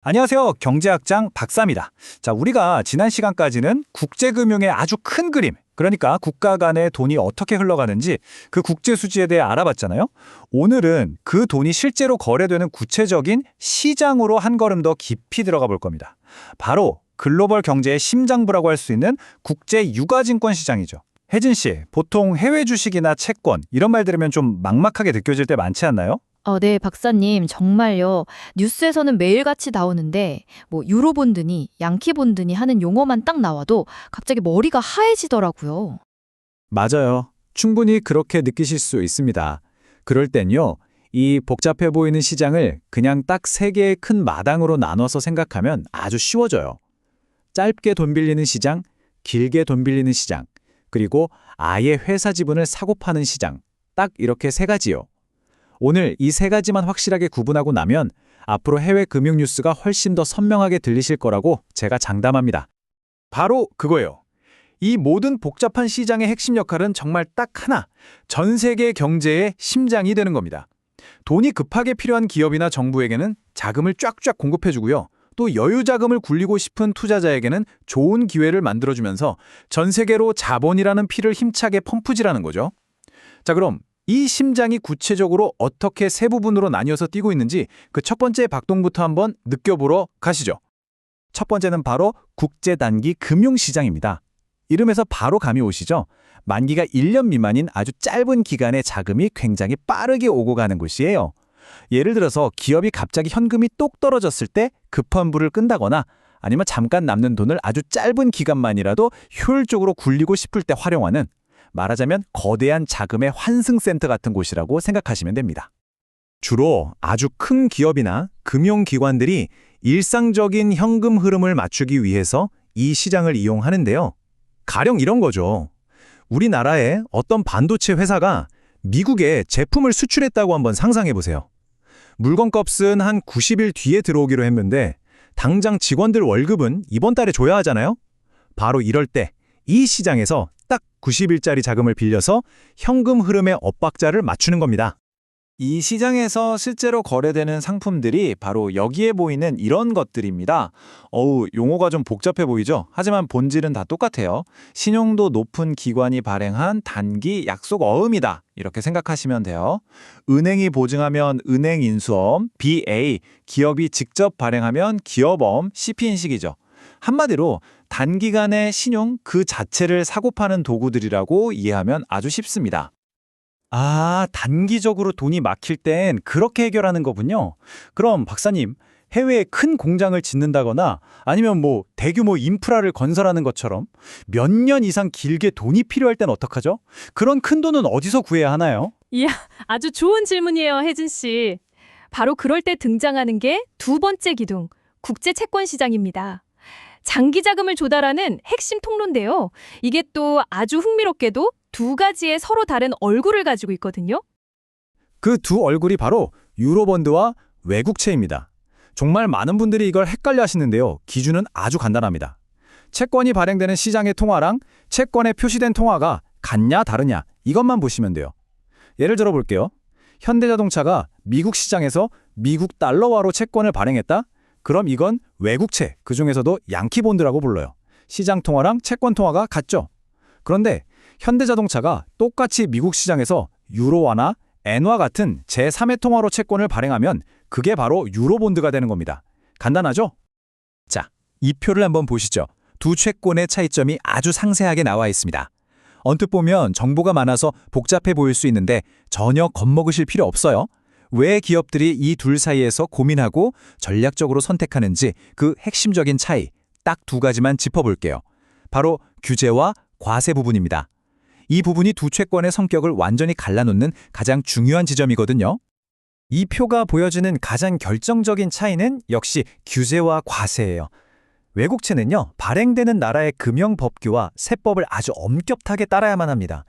안녕하세요. 경제학장 박사입니다. 자, 우리가 지난 시간까지는 국제금융의 아주 큰 그림, 그러니까 국가 간의 돈이 어떻게 흘러가는지 그 국제 수지에 대해 알아봤잖아요. 오늘은 그 돈이 실제로 거래되는 구체적인 시장으로 한 걸음 더 깊이 들어가 볼 겁니다. 바로 글로벌 경제의 심장부라고 할 수 있는 국제 유가증권 시장이죠. 혜진 씨, 보통 해외 주식이나 채권 이런 말 들으면 좀 막막하게 느껴질 때 많지 않나요? 네, 박사님, 정말요. 뉴스에서는 매일같이 나오는데, 유로본드니, 양키본드니 하는 용어만 딱 나와도 갑자기 머리가 하얘지더라고요. 맞아요. 충분히 그렇게 느끼실 수 있습니다. 그럴 땐요, 이 복잡해 보이는 시장을 그냥 딱 세 개의 큰 마당으로 나눠서 생각하면 아주 쉬워져요. 짧게 돈 빌리는 시장, 길게 돈 빌리는 시장, 그리고 아예 회사 지분을 사고 파는 시장. 딱 이렇게 세 가지요. 오늘 이 세 가지만 확실하게 구분하고 나면 앞으로 해외 금융 뉴스가 훨씬 더 선명하게 들리실 거라고 제가 장담합니다. 바로 그거예요. 이 모든 복잡한 시장의 핵심 역할은 정말 딱 하나, 전 세계 경제의 심장이 되는 겁니다. 돈이 급하게 필요한 기업이나 정부에게는 자금을 쫙쫙 공급해주고요. 또 여유 자금을 굴리고 싶은 투자자에게는 좋은 기회를 만들어주면서 전 세계로 자본이라는 피를 힘차게 펌프질하는 거죠. 자, 그럼 이 심장이 구체적으로 어떻게 세 부분으로 나뉘어서 뛰고 있는지 그 첫 번째 박동부터 한번 느껴보러 가시죠. 첫 번째는 바로 국제단기 금융시장입니다. 이름에서 바로 감이 오시죠? 만기가 1년 미만인 아주 짧은 기간의 자금이 굉장히 빠르게 오고 가는 곳이에요. 예를 들어서 기업이 갑자기 현금이 똑 떨어졌을 때 급한 불을 끈다거나 아니면 잠깐 남는 돈을 아주 짧은 기간만이라도 효율적으로 굴리고 싶을 때 활용하는, 말하자면 거대한 자금의 환승센터 같은 곳이라고 생각하시면 됩니다. 주로 아주 큰 기업이나 금융기관들이 일상적인 현금 흐름을 맞추기 위해서 이 시장을 이용하는데요. 가령 이런 거죠. 우리나라의 어떤 반도체 회사가 미국에 제품을 수출했다고 한번 상상해 보세요. 물건값은 한 90일 뒤에 들어오기로 했는데 당장 직원들 월급은 이번 달에 줘야 하잖아요. 바로 이럴 때 이 시장에서 딱 90일짜리 자금을 빌려서 현금 흐름의 엇박자를 맞추는 겁니다. 이 시장에서 실제로 거래되는 상품들이 바로 여기에 보이는 이런 것들입니다. 용어가 좀 복잡해 보이죠? 하지만 본질은 다 똑같아요. 신용도 높은 기관이 발행한 단기 약속 어음이다. 이렇게 생각하시면 돼요. 은행이 보증하면 은행인수엄, BA, 기업이 직접 발행하면 기업엄, CP인식이죠. 한마디로 단기간의 신용 그 자체를 사고 파는 도구들이라고 이해하면 아주 쉽습니다. 아, 단기적으로 돈이 막힐 땐 그렇게 해결하는 거군요. 그럼 박사님, 해외에 큰 공장을 짓는다거나 아니면 대규모 인프라를 건설하는 것처럼 몇 년 이상 길게 돈이 필요할 땐 어떡하죠? 그런 큰 돈은 어디서 구해야 하나요? 이야, 아주 좋은 질문이에요, 혜진 씨. 바로 그럴 때 등장하는 게 두 번째 기둥, 국제 채권 시장입니다. 장기 자금을 조달하는 핵심 통로인데요. 이게 또 아주 흥미롭게도 두 가지의 서로 다른 얼굴을 가지고 있거든요. 그 두 얼굴이 바로 유로본드와 외국채입니다. 정말 많은 분들이 이걸 헷갈려 하시는데요. 기준은 아주 간단합니다. 채권이 발행되는 시장의 통화랑 채권에 표시된 통화가 같냐 다르냐 이것만 보시면 돼요. 예를 들어 볼게요. 현대자동차가 미국 시장에서 미국 달러화로 채권을 발행했다? 그럼 이건 외국채, 그중에서도 양키본드라고 불러요. 시장 통화랑 채권 통화가 같죠? 그런데 현대자동차가 똑같이 미국 시장에서 유로화나 엔화 같은 제3의 통화로 채권을 발행하면 그게 바로 유로본드가 되는 겁니다. 간단하죠? 자, 이 표를 한번 보시죠. 두 채권의 차이점이 아주 상세하게 나와 있습니다. 언뜻 보면 정보가 많아서 복잡해 보일 수 있는데 전혀 겁먹으실 필요 없어요. 왜 기업들이 이 둘 사이에서 고민하고 전략적으로 선택하는지 그 핵심적인 차이 딱 두 가지만 짚어볼게요. 바로 규제와 과세 부분입니다. 이 부분이 두 채권의 성격을 완전히 갈라놓는 가장 중요한 지점이거든요. 이 표가 보여주는 가장 결정적인 차이는 역시 규제와 과세예요. 외국채는요, 발행되는 나라의 금융법규와 세법을 아주 엄격하게 따라야만 합니다.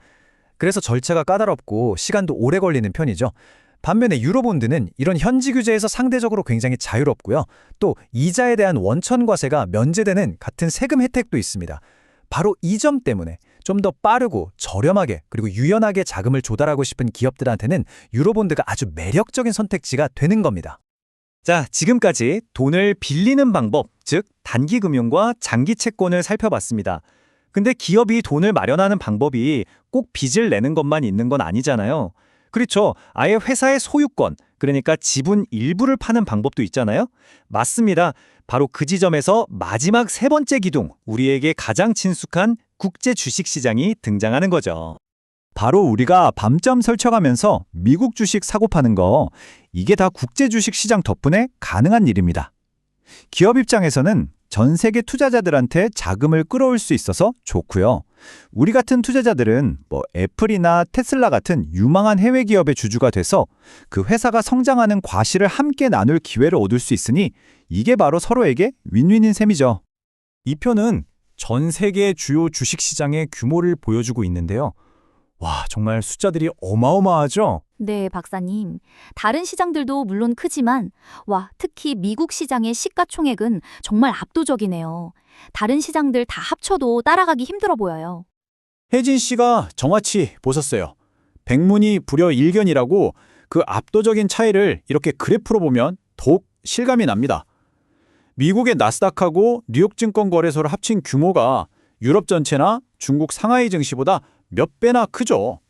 그래서 절차가 까다롭고 시간도 오래 걸리는 편이죠. 반면에 유로본드는 이런 현지 규제에서 상대적으로 굉장히 자유롭고요. 또 이자에 대한 원천 과세가 면제되는 같은 세금 혜택도 있습니다. 바로 이 점 때문에 좀 더 빠르고 저렴하게 그리고 유연하게 자금을 조달하고 싶은 기업들한테는 유로본드가 아주 매력적인 선택지가 되는 겁니다. 자, 지금까지 돈을 빌리는 방법, 즉 단기 금융과 장기 채권을 살펴봤습니다. 근데 기업이 돈을 마련하는 방법이 꼭 빚을 내는 것만 있는 건 아니잖아요. 그렇죠. 아예 회사의 소유권, 그러니까 지분 일부를 파는 방법도 있잖아요. 맞습니다. 바로 그 지점에서 마지막 세 번째 기둥, 우리에게 가장 친숙한 국제 주식 시장이 등장하는 거죠. 바로 우리가 밤잠 설쳐가면서 미국 주식 사고 파는 거, 이게 다 국제 주식 시장 덕분에 가능한 일입니다. 기업 입장에서는 전 세계 투자자들한테 자금을 끌어올 수 있어서 좋고요. 우리 같은 투자자들은 애플이나 테슬라 같은 유망한 해외 기업의 주주가 돼서 그 회사가 성장하는 과실을 함께 나눌 기회를 얻을 수 있으니 이게 바로 서로에게 윈윈인 셈이죠. 이 표는 전 세계 주요 주식 시장의 규모를 보여주고 있는데요. 와, 정말 숫자들이 어마어마하죠? 네, 박사님. 다른 시장들도 물론 크지만, 특히 미국 시장의 시가총액은 정말 압도적이네요. 다른 시장들 다 합쳐도 따라가기 힘들어 보여요. 혜진 씨가 정확히 보셨어요. 백문이 불여일견이라고 그 압도적인 차이를 이렇게 그래프로 보면 더욱 실감이 납니다. 미국의 나스닥하고 뉴욕 증권거래소를 합친 규모가 유럽 전체나 중국 상하이 증시보다 몇 배나 크죠.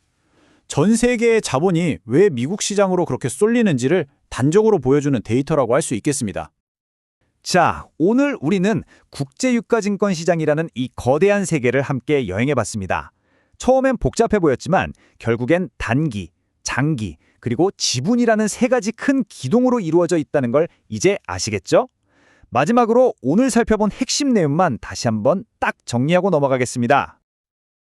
전 세계의 자본이 왜 미국 시장으로 그렇게 쏠리는지를 단적으로 보여주는 데이터라고 할 수 있겠습니다. 자, 오늘 우리는 국제유가증권 시장이라는 이 거대한 세계를 함께 여행해봤습니다. 처음엔 복잡해 보였지만 결국엔 단기, 장기, 그리고 지분이라는 세 가지 큰 기둥으로 이루어져 있다는 걸 이제 아시겠죠? 마지막으로 오늘 살펴본 핵심 내용만 다시 한번 딱 정리하고 넘어가겠습니다.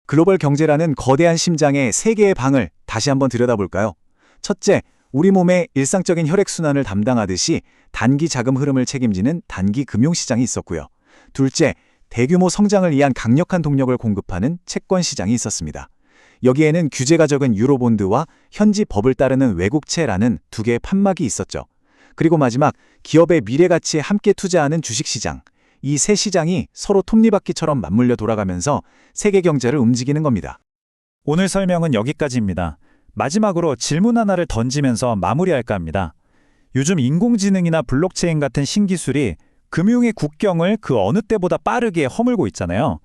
글로벌 경제라는 거대한 심장의 세 개의 방을 다시 한번 들여다볼까요? 첫째, 우리 몸의 일상적인 혈액순환을 담당하듯이 단기 자금 흐름을 책임지는 단기 금융시장이 있었고요. 둘째, 대규모 성장을 위한 강력한 동력을 공급하는 채권 시장이 있었습니다. 여기에는 규제가 적은 유로본드와 현지 법을 따르는 외국채라는 두 개의 판막이 있었죠. 그리고 마지막, 기업의 미래 가치에 함께 투자하는 주식시장. 이 세 시장이 서로 톱니바퀴처럼 맞물려 돌아가면서 세계 경제를 움직이는 겁니다. 오늘 설명은 여기까지입니다. 마지막으로 질문 하나를 던지면서 마무리할까 합니다. 요즘 인공지능이나 블록체인 같은 신기술이 금융의 국경을 그 어느 때보다 빠르게 허물고 있잖아요.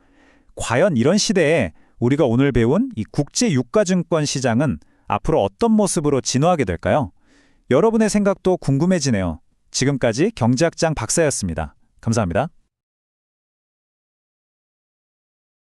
과연 이런 시대에 우리가 오늘 배운 이 국제유가증권 시장은 앞으로 어떤 모습으로 진화하게 될까요? 여러분의 생각도 궁금해지네요. 지금까지 경제학장 박사였습니다. 감사합니다.